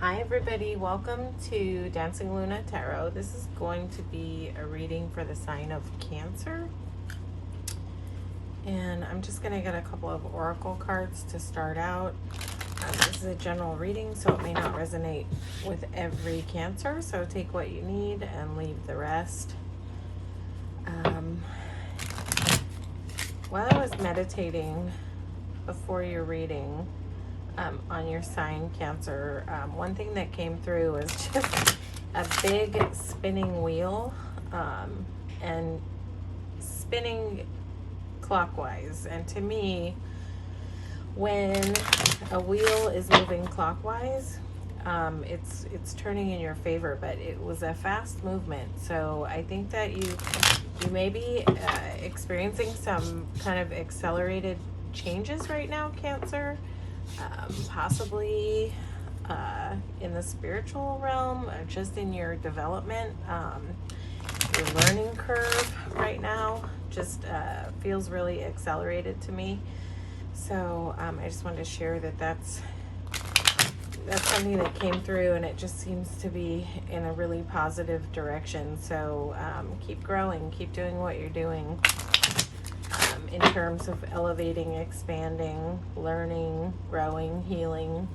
Hi everybody, welcome to Dancing Luna Tarot. This is going to be a reading for the sign of Cancer. And I'm just going to get a couple of oracle cards to start out. This is a general reading, so it may not resonate with every Cancer. So take what you need and leave the rest. While I was meditating before your reading, on your sign, Cancer, one thing that came through was just a big spinning wheel, and spinning clockwise. And to me, when a wheel is moving clockwise, it's turning in your favor, but it was a fast movement. So I think that you may be experiencing some kind of accelerated changes right now, Cancer. Possibly in the spiritual realm, or just in your development. Your learning curve right now just feels really accelerated to me. So I just wanted to share that that's something that came through, and it just seems to be in a really positive direction. So keep growing, keep doing what you're doing. In terms of elevating, expanding, learning, growing, healing.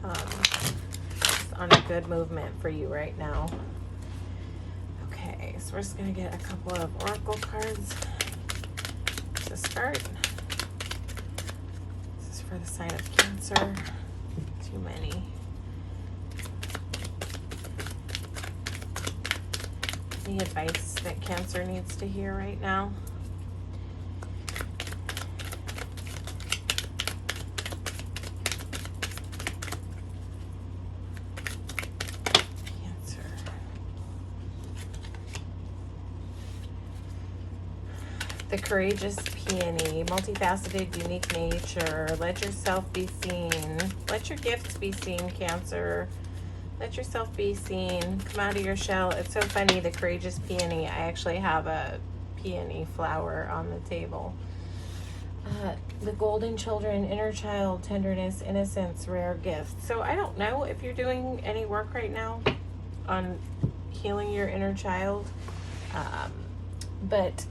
Just on a good movement for you right now. Okay, so we're just going to get a couple of oracle cards to start. This is for the sign of Cancer. Too many. Any advice that Cancer needs to hear right now? The courageous peony, multifaceted, unique nature. Let yourself be seen. Let your gifts be seen, Cancer. Let yourself be seen. Come out of your shell. It's so funny, the courageous peony. I actually have a peony flower on the table. The golden children, inner child, tenderness, innocence, rare gifts. So I don't know if you're doing any work right now on healing your inner child, but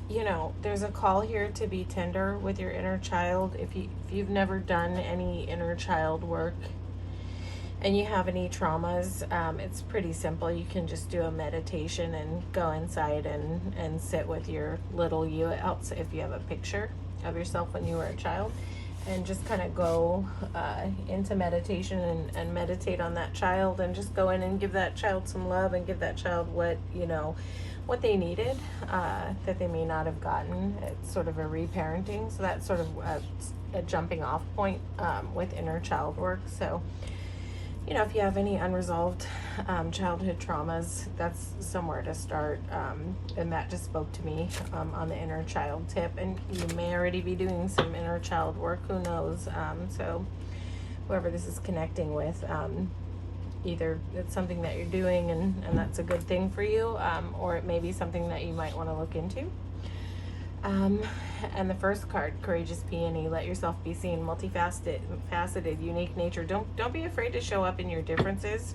you know, there's a call here to be tender with your inner child. If you've never done any inner child work and you have any traumas, it's pretty simple. You can just do a meditation and go inside and sit with your little you. Else, if you have a picture of yourself when you were a child, and just kind of go into meditation and meditate on that child, and just go in and give that child some love and give that child what, you know, what they needed, that they may not have gotten. It's sort of a reparenting. So that's sort of a jumping off point with inner child work. So, you know, if you have any unresolved childhood traumas, that's somewhere to start. And that just spoke to me on the inner child tip. And you may already be doing some inner child work, who knows? So whoever this is connecting with, either it's something that you're doing and that's a good thing for you, or it may be something that you might want to look into. And the first card, courageous peony, let yourself be seen, multifaceted, unique nature. Don't be afraid to show up in your differences.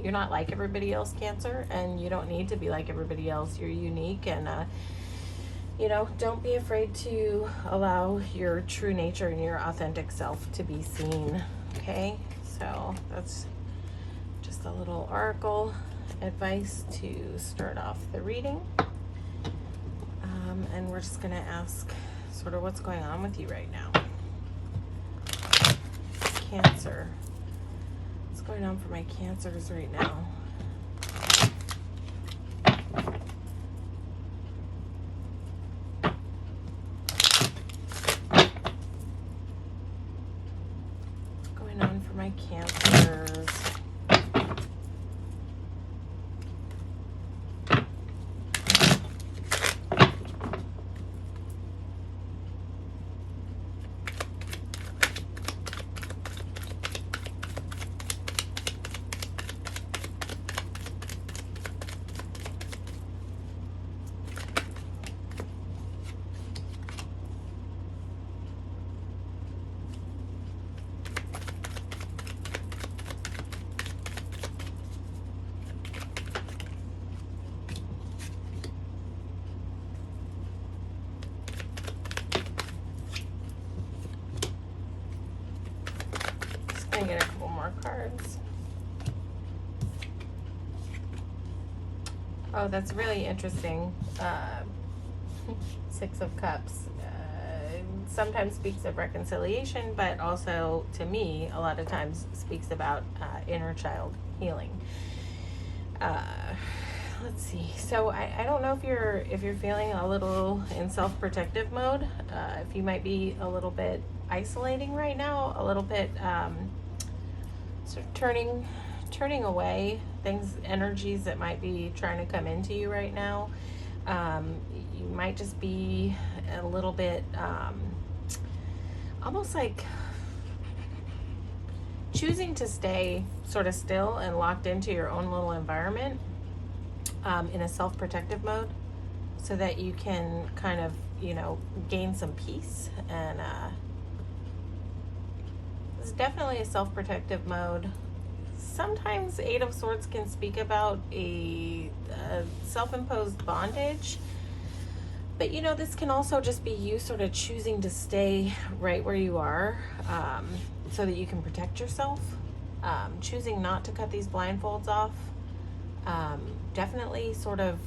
You're not like everybody else, Cancer, and you don't need to be like everybody else. You're unique, and you know, don't be afraid to allow your true nature and your authentic self to be seen. Okay, so that's just a little oracle advice to start off the reading. And we're just going to ask sort of what's going on with you right now. Cancer. What's going on for my Cancers right now? What's going on for my Cancers? gonna get a couple more cards. Oh, that's really interesting. Six of Cups. Sometimes speaks of reconciliation, but also, to me, a lot of times speaks about inner child healing. Let's see. So I don't know if you're feeling a little in self-protective mode. If you might be a little bit isolating right now, a little bit sort of turning away energies that might be trying to come into you right now. You might just be a little bit almost like choosing to stay sort of still and locked into your own little environment in a self-protective mode, so that you can kind of, gain some peace. And it's definitely a self-protective mode. Sometimes Eight of Swords can speak about a self-imposed bondage, but this can also just be you sort of choosing to stay right where you are, so that you can protect yourself, choosing not to cut these blindfolds off. Definitely sort of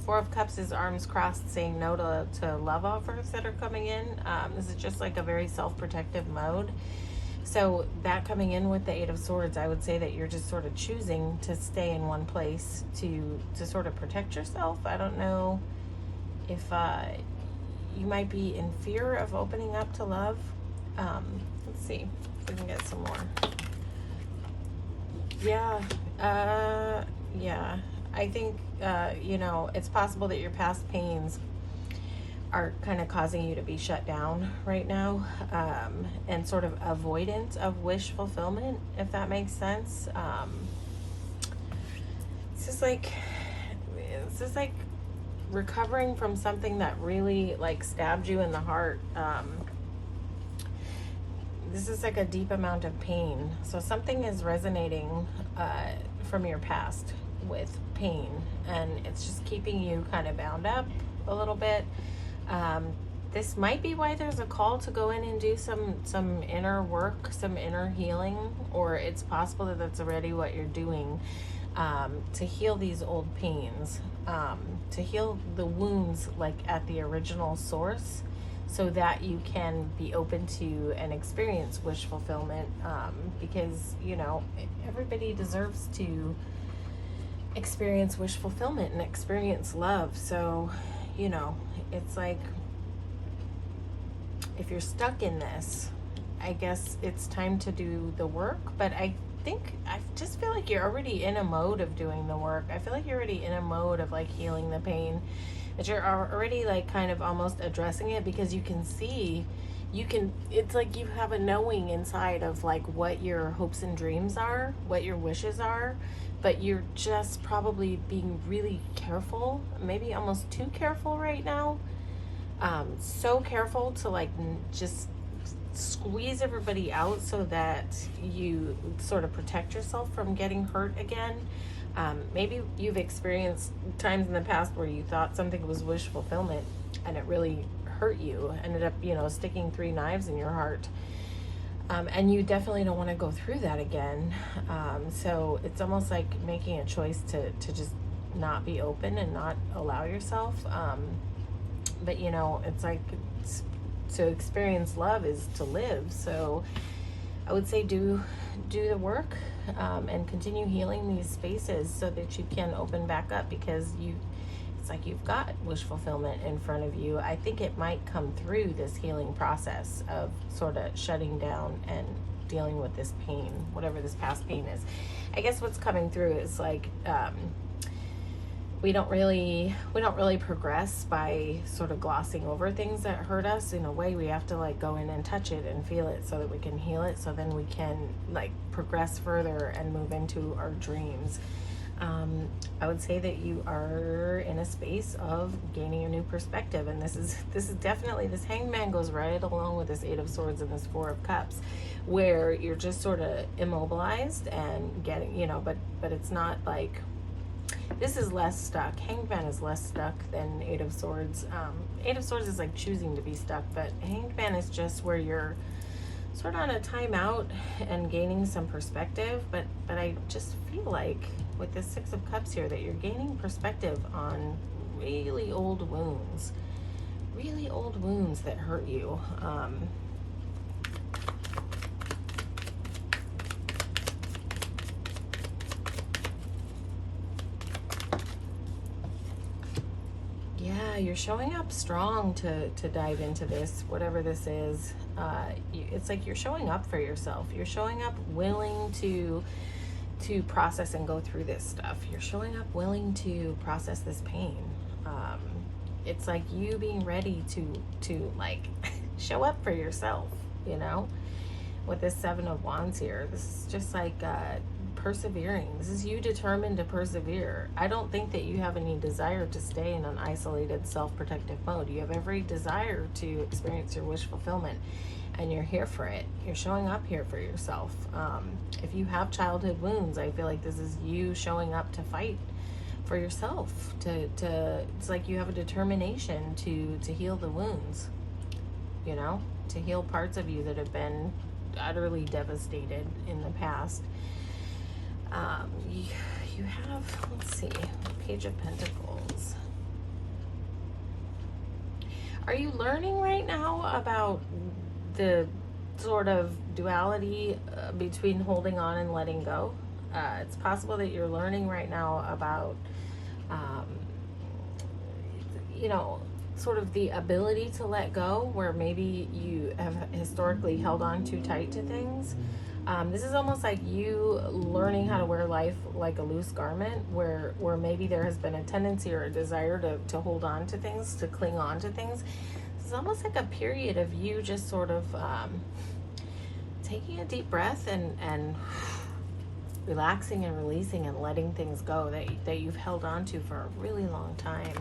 Four of Cups is arms crossed, saying no to love offers that are coming in. This is just like a very self-protective mode. So that coming in with the Eight of Swords, I would say that you're just sort of choosing to stay in one place to sort of protect yourself. I don't know if you might be in fear of opening up to love. Let's see if we can get some more. Yeah, I think, it's possible that your past pains are kind of causing you to be shut down right now, and sort of avoidant of wish fulfillment, if that makes sense. It's just like recovering from something that really like stabbed you in the heart. This is like a deep amount of pain. So something is resonating from your past with pain, and it's just keeping you kind of bound up a little bit. This might be why there's a call to go in and do some inner work, some inner healing, or it's possible that that's already what you're doing, to heal these old pains, to heal the wounds like at the original source, so that you can be open to and experience wish fulfillment, because everybody deserves to experience wish fulfillment and experience love. So it's like, if you're stuck in this, I guess it's time to do the work. But I just feel like you're already in a mode of doing the work. I feel like you're already in a mode of like healing the pain, that you're already like kind of almost addressing it, because you can see, it's like you have a knowing inside of like what your hopes and dreams are, what your wishes are, but you're just probably being really careful, maybe almost too careful right now. So careful to like just squeeze everybody out so that you sort of protect yourself from getting hurt again. Maybe you've experienced times in the past where you thought something was wish fulfillment and it really hurt you, ended up, sticking 3 knives in your heart. And you definitely don't want to go through that again. So it's almost like making a choice to just not be open and not allow yourself. But it's like, to experience love is to live. So I would say do the work, and continue healing these spaces so that you can open back up, because it's like you've got wish fulfillment in front of you. I think it might come through this healing process of sort of shutting down and dealing with this pain, whatever this past pain is. I guess what's coming through is like, we don't really progress by sort of glossing over things that hurt us. In a way, we have to like go in and touch it and feel it so that we can heal it, so then we can like progress further and move into our dreams. I would say that you are in a space of gaining a new perspective, and this is definitely, this Hanged Man goes right along with this Eight of Swords and this Four of Cups, where you're just sort of immobilized and getting, but it's not like, this is less stuck. Hanged Man is less stuck than Eight of Swords. Eight of Swords is like choosing to be stuck, but Hanged Man is just where you're sort of on a timeout and gaining some perspective, but I just feel like with the Six of Cups here that you're gaining perspective on really old wounds that hurt you. Yeah, you're showing up strong to dive into this, whatever this is. It's like you're showing up for yourself. You're showing up willing to process and go through this stuff. You're showing up willing to process this pain. It's like you being ready to like show up for yourself, you know? With this Seven of Wands here, this is just like persevering. This is you determined to persevere. I don't think that you have any desire to stay in an isolated, self-protective mode. You have every desire to experience your wish fulfillment, and you're here for it. You're showing up here for yourself. If you have childhood wounds, I feel like this is you showing up to fight for yourself. It's like you have a determination to heal the wounds, you know, to heal parts of you that have been utterly devastated in the past. You have, let's see, Page of Pentacles. Are you learning right now about the sort of duality between holding on and letting go? It's possible that you're learning right now about, you know, sort of the ability to let go, where maybe you have historically held on too tight to things. This is almost like you learning how to wear life like a loose garment, where maybe there has been a tendency or a desire to hold on to things, to cling on to things. It's almost like a period of you just sort of taking a deep breath and relaxing and releasing and letting things go that you've held on to for a really long time.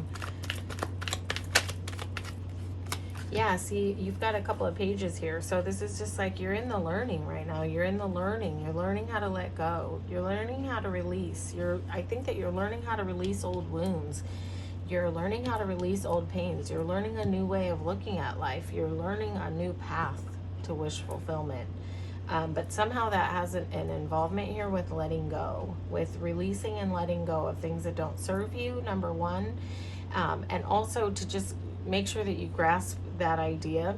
Yeah, see, you've got a couple of pages here. So this is just like you're in the learning right now. You're in the learning. You're learning how to let go. You're learning how to release. I think that you're learning how to release old wounds. You're learning how to release old pains. You're learning a new way of looking at life. You're learning a new path to wish fulfillment. But somehow that has an involvement here with letting go, with releasing and letting go of things that don't serve you, number one. And also to just make sure that you grasp that idea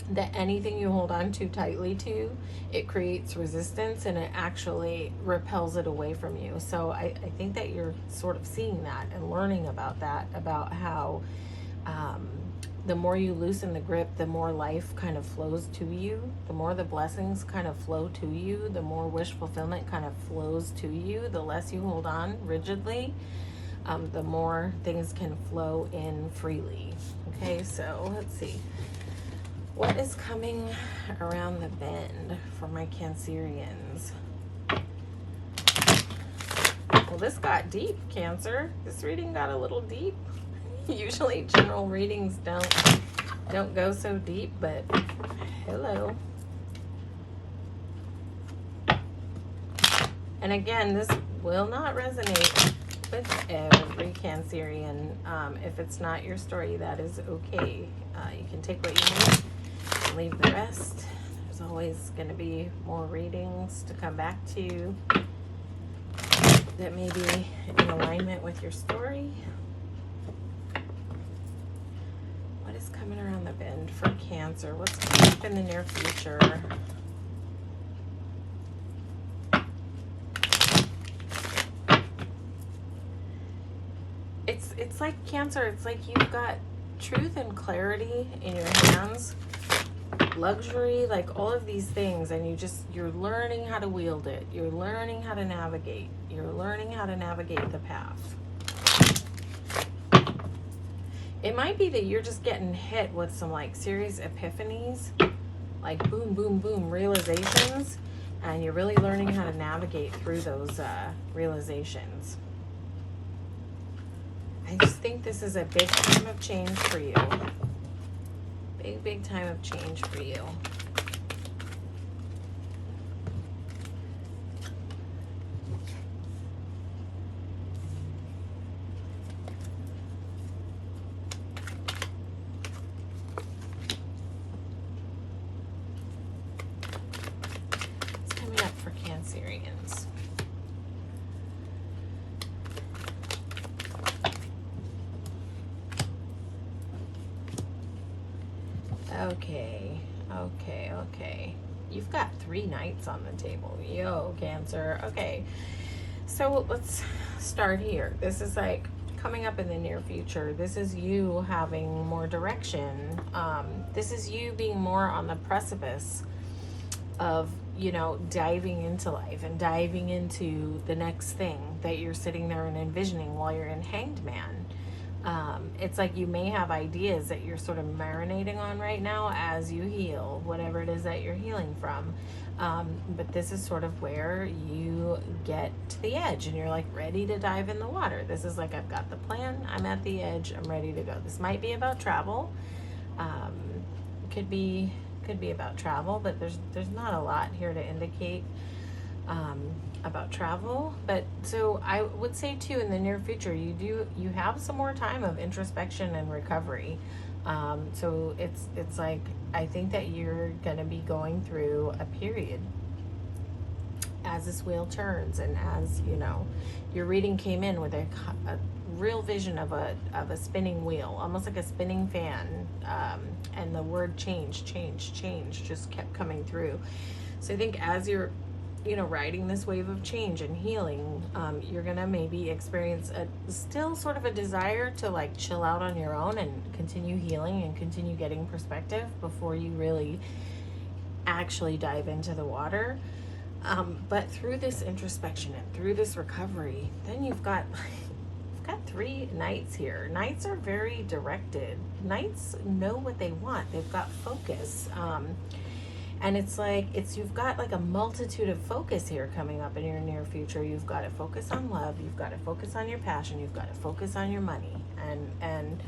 that anything you hold on too tightly to, it creates resistance and it actually repels it away from you. So I think that you're sort of seeing that and learning about that, about how the more you loosen the grip, the more life kind of flows to you, the more the blessings kind of flow to you, the more wish fulfillment kind of flows to you, the less you hold on rigidly, the more things can flow in freely. Okay, so let's see. What is coming around the bend for my Cancerians? Well, this got deep, Cancer. This reading got a little deep. Usually general readings don't go so deep, but hello. And again, this will not resonate with every Cancerian. If it's not your story, that is okay. You can take what you need and leave the rest. There's always going to be more readings to come back to that may be in alignment with your story. What is coming around the bend for Cancer? What's coming up in the near future? It's like Cancer, it's like you've got truth and clarity in your hands, luxury, like all of these things, and you're learning how to wield it. You're learning how to navigate. You're learning how to navigate the path. It might be that you're just getting hit with some like serious epiphanies, like boom, boom, boom realizations, and you're really learning how to navigate through those realizations. I just think this is a big time of change for you. Big, big time of change for you. for Cancerians. Okay, okay. You've got 3 knights on the table. Yo, Cancer. Okay, so let's start here. This is like coming up in the near future. This is you having more direction. This is you being more on the precipice of, you know, diving into life and diving into the next thing that you're sitting there and envisioning while you're in Hanged Man. It's like you may have ideas that you're sort of marinating on right now as you heal, whatever it is that you're healing from. But this is sort of where you get to the edge and you're like ready to dive in the water. This is like, I've got the plan, I'm at the edge, I'm ready to go. This might be about travel. Could be about travel, but there's not a lot here to indicate about travel. But so I would say too, in the near future, you have some more time of introspection and recovery. So it's like, I think that you're gonna be going through a period as this wheel turns, and as you know, your reading came in with a real vision of a spinning wheel, almost like a spinning fan, and the word change just kept coming through. So I think as you're, you know, riding this wave of change and healing, you're gonna maybe experience still sort of a desire to like chill out on your own and continue healing and continue getting perspective before you really actually dive into the water. But through this introspection and through this recovery, then you've got 3 knights here. Knights are very directed. Knights know what they want. They've got focus. And it's like, you've got like a multitude of focus here coming up in your near future. You've got to focus on love. You've got to focus on your passion. You've got to focus on your money. And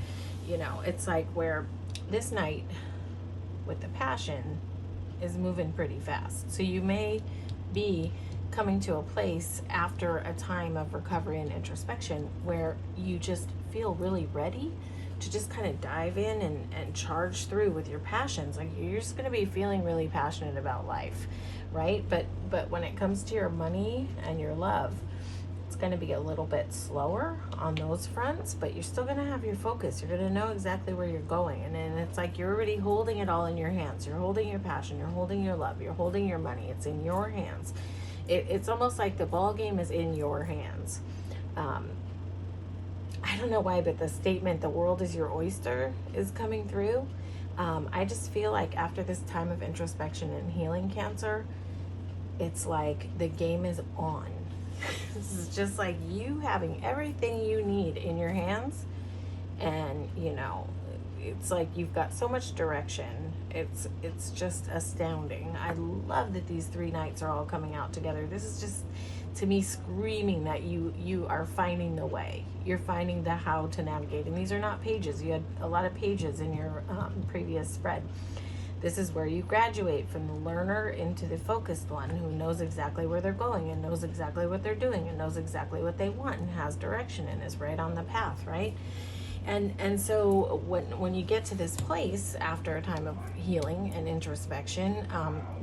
you know, it's like where this knight with the passion is moving pretty fast. So you may be coming to a place after a time of recovery and introspection where you just feel really ready to just kind of dive in and charge through with your passions. Like you're just going to be feeling really passionate about life, right? But when it comes to your money and your love, it's going to be a little bit slower on those fronts, but you're still going to have your focus. You're going to know exactly where you're going. And then it's like you're already holding it all in your hands. You're holding your passion, you're holding your love, you're holding your money. It's in your hands. It's almost like the ball game is in your hands. I don't know why, but the statement, the world is your oyster, is coming through. I just feel like after this time of introspection and healing, Cancer, it's like the game is on. This is just like you having everything you need in your hands. And, you know, it's like you've got so much direction. It's just astounding. I love that these 3 knights are all coming out together. This is just, to me, screaming that you are finding the way. You're finding the how to navigate. And these are not pages. You had a lot of pages in your previous spread. This is where you graduate from the learner into the focused one who knows exactly where they're going and knows exactly what they're doing and knows exactly what they want and has direction and is right on the path, right? And so when you get to this place after a time of healing and introspection,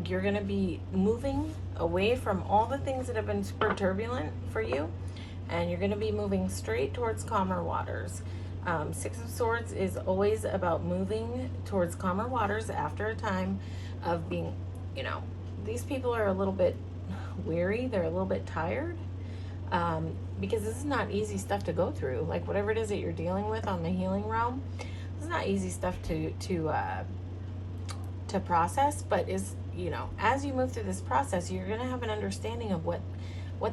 you're going to be moving away from all the things that have been super turbulent for you, and you're going to be moving straight towards calmer waters. 6 of Swords is always about moving towards calmer waters after a time of being, you know, these people are a little bit weary, they're a little bit tired. Because this is not easy stuff to go through. Like whatever it is that you're dealing with on the healing realm, it's not easy stuff to process. But is, you know, as you move through this process, you're gonna have an understanding of what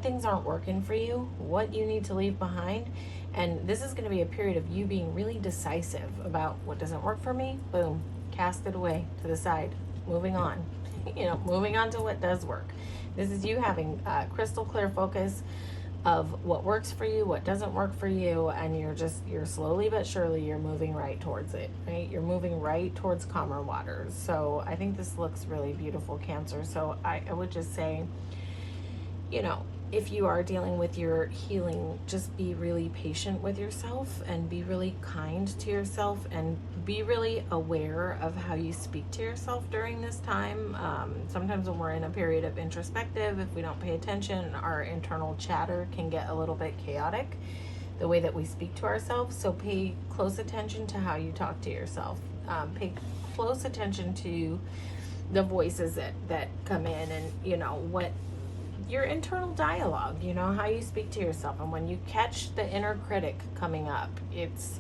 things aren't working for you, what you need to leave behind, and this is gonna be a period of you being really decisive about what doesn't work for me. Boom, cast it away to the side, moving on. You know, moving on to what does work. This is you having crystal clear focus of what works for you, what doesn't work for you, and you're slowly but surely you're moving right towards it, right? You're moving right towards calmer waters. So I think this looks really beautiful, Cancer. So I would just say, you know, if you are dealing with your healing, just be really patient with yourself and be really kind to yourself and be really aware of how you speak to yourself during this time. Sometimes when we're in a period of introspective, if we don't pay attention, our internal chatter can get a little bit chaotic, the way that we speak to ourselves. So pay close attention to how you talk to yourself. Pay close attention to the voices that come in, and what your internal dialogue, how you speak to yourself. And when you catch the inner critic coming up,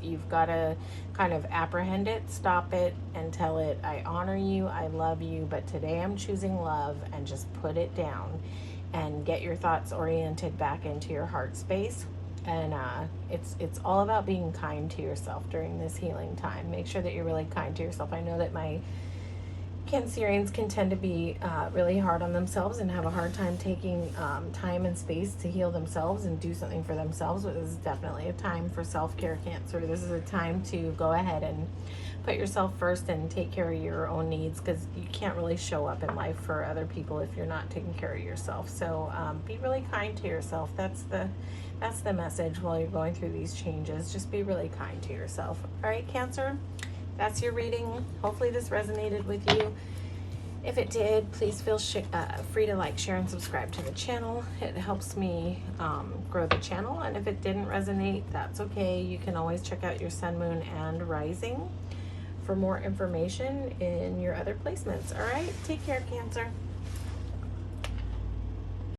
you've got to kind of apprehend it, stop it, and tell it, I honor you, I love you, but today I'm choosing love, and just put it down and get your thoughts oriented back into your heart space. And it's all about being kind to yourself during this healing time. Make sure that you're really kind to yourself. I know that my Cancerians can tend to be really hard on themselves and have a hard time taking time and space to heal themselves and do something for themselves. But this is definitely a time for self-care, Cancer. This is a time to go ahead and put yourself first and take care of your own needs, because you can't really show up in life for other people if you're not taking care of yourself. So be really kind to yourself. That's the message while you're going through these changes. Just be really kind to yourself. All right, Cancer? That's your reading. Hopefully this resonated with you. If it did, please feel free to like, share, and subscribe to the channel. It helps me grow the channel. And if it didn't resonate, that's okay. You can always check out your sun, moon, and rising for more information in your other placements. All right, take care, Cancer.